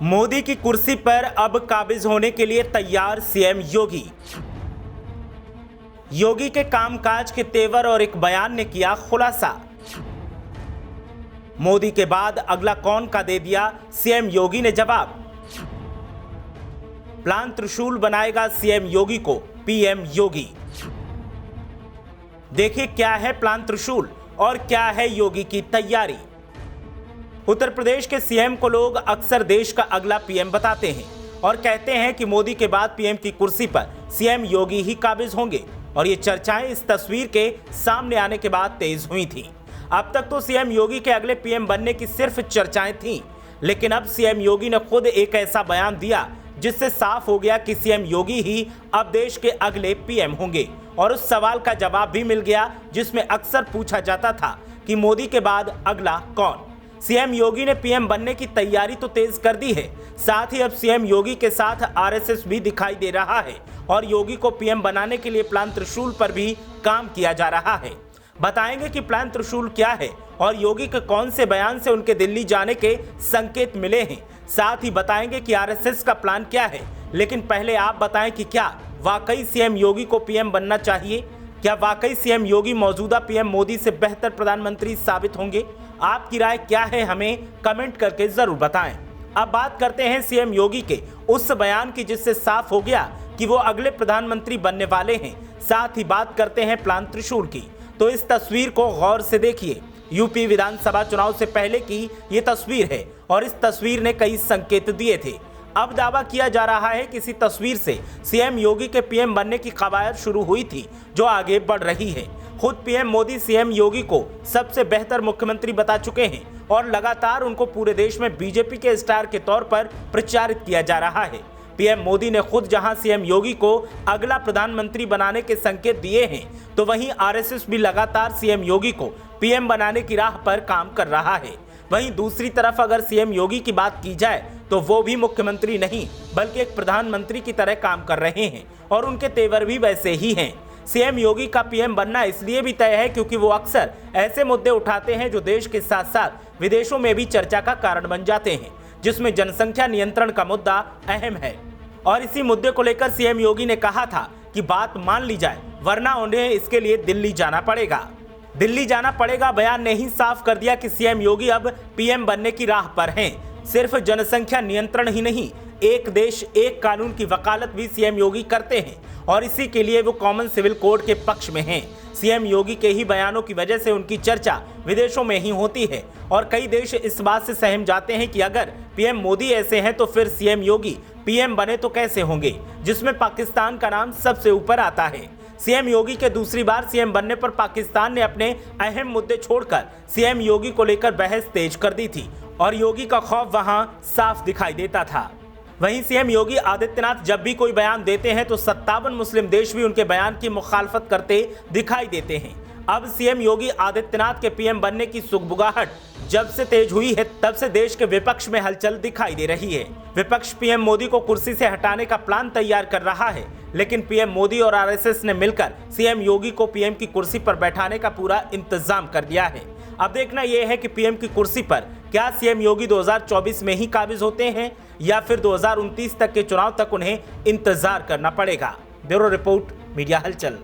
मोदी की कुर्सी पर अब काबिज होने के लिए तैयार सीएम योगी। योगी के कामकाज के तेवर और एक बयान ने किया खुलासा। मोदी के बाद अगला कौन का दे दिया सीएम योगी ने जवाब। प्लान त्रिशूल बनाएगा सीएम योगी को पीएम योगी। देखिए क्या है प्लान त्रिशूल और क्या है योगी की तैयारी। उत्तर प्रदेश के सीएम को लोग अक्सर देश का अगला पीएम बताते हैं और कहते हैं कि मोदी के बाद पीएम की कुर्सी पर सीएम योगी ही काबिज होंगे और ये चर्चाएं इस तस्वीर के सामने आने के बाद तेज हुई थी। अब तक तो सीएम योगी के अगले पीएम बनने की सिर्फ चर्चाएं थीं, लेकिन अब सीएम योगी ने खुद एक ऐसा बयान दिया जिससे साफ हो गया कि सीएम योगी ही अब देश के अगले पीएम होंगे। और उस सवाल का जवाब भी मिल गया जिसमें अक्सर पूछा जाता था कि मोदी के बाद अगला कौन। सीएम योगी ने पीएम बनने की तैयारी तो तेज कर दी है, साथ ही अब सीएम योगी के साथ आरएसएस भी दिखाई दे रहा है और योगी को पीएम बनाने के लिए प्लान त्रिशूल पर भी काम किया जा रहा है। बताएंगे कि प्लान त्रिशूल क्या है और योगी के कौन से बयान से उनके दिल्ली जाने के संकेत मिले हैं। साथ ही बताएंगे कि आरएसएस का प्लान क्या है। लेकिन पहले आप बताएं कि क्या वाकई सीएम योगी को पीएम बनना चाहिए? क्या वाकई सीएम योगी मौजूदा पीएम मोदी से बेहतर प्रधानमंत्री साबित होंगे? आपकी राय क्या है हमें कमेंट करके जरूर बताएं। अब बात करते हैं सीएम योगी के उस बयान की जिससे साफ हो गया कि वो अगले प्रधानमंत्री बनने वाले हैं। साथ ही बात करते हैं प्लान त्रिशूल की। तो इस तस्वीर को गौर से देखिए। यूपी विधानसभा चुनाव से पहले की ये तस्वीर है और इस तस्वीर ने कई संकेत दिए थे। अब दावा किया जा रहा है कि इसी तस्वीर से सीएम योगी के पीएम बनने की कवायद शुरू हुई थी जो आगे बढ़ रही है। खुद पीएम मोदी सीएम योगी को सबसे बेहतर मुख्यमंत्री बता चुके हैं और लगातार उनको पूरे देश में बीजेपी के स्टार के तौर पर प्रचारित किया जा रहा है। पीएम मोदी ने खुद जहां सीएम योगी को अगला प्रधानमंत्री बनाने के संकेत दिए हैं, तो वहीं आरएसएस भी लगातार सीएम योगी को पीएम बनाने की राह पर काम कर रहा है। वहीं दूसरी तरफ अगर सीएम योगी की बात की जाए तो वो भी मुख्यमंत्री नहीं बल्कि एक प्रधानमंत्री की तरह काम कर रहे हैं और उनके तेवर भी वैसे ही हैं। सीएम योगी का पीएम बनना इसलिए भी तय है क्योंकि वो अक्सर ऐसे मुद्दे उठाते हैं जो देश के साथ साथ विदेशों में भी चर्चा का कारण बन जाते हैं, जिसमें जनसंख्या नियंत्रण का मुद्दा अहम है। और इसी मुद्दे को लेकर सीएम योगी ने कहा था कि बात मान ली जाए वरना उन्हें इसके लिए दिल्ली जाना पड़ेगा। दिल्ली जाना पड़ेगा बयान ने ही साफ कर दिया कि सीएम योगी अब पीएम बनने की राह पर हैं। सिर्फ जनसंख्या नियंत्रण ही नहीं, एक देश एक कानून की वकालत भी सीएम योगी करते हैं और इसी के लिए वो कॉमन सिविल कोड के पक्ष में हैं। सीएम योगी के ही बयानों की वजह से उनकी चर्चा विदेशों में ही होती है और कई देश इस बात से सहम जाते हैं कि अगर पीएम मोदी ऐसे हैं तो फिर सीएम योगी पीएम बने तो कैसे होंगे, जिसमें पाकिस्तान का नाम सबसे ऊपर आता है। सीएम योगी के दूसरी बार सीएम बनने पर पाकिस्तान ने अपने अहम मुद्दे छोड़कर सीएम योगी को लेकर बहस तेज कर दी थी और योगी का खौफ वहां साफ दिखाई देता था। वहीं सीएम योगी आदित्यनाथ जब भी कोई बयान देते हैं तो 57 मुस्लिम देश भी उनके बयान की मुखालफत करते दिखाई देते हैं। अब सीएम योगी आदित्यनाथ के पीएम बनने की सुगबुगाहट जब से तेज हुई है तब से देश के विपक्ष में हलचल दिखाई दे रही है। विपक्ष पीएम मोदी को कुर्सी से हटाने का प्लान तैयार कर रहा है, लेकिन पीएम मोदी और आरएसएस ने मिलकर सीएम योगी को पीएम की कुर्सी पर बैठाने का पूरा इंतजाम कर दिया है। अब देखना यह है कि पीएम की कुर्सी पर क्या सीएम योगी 2024 में ही काबिज होते हैं या फिर 2029 तक के चुनाव तक उन्हें इंतजार करना पड़ेगा। ब्यूरो रिपोर्ट, मीडिया हलचल।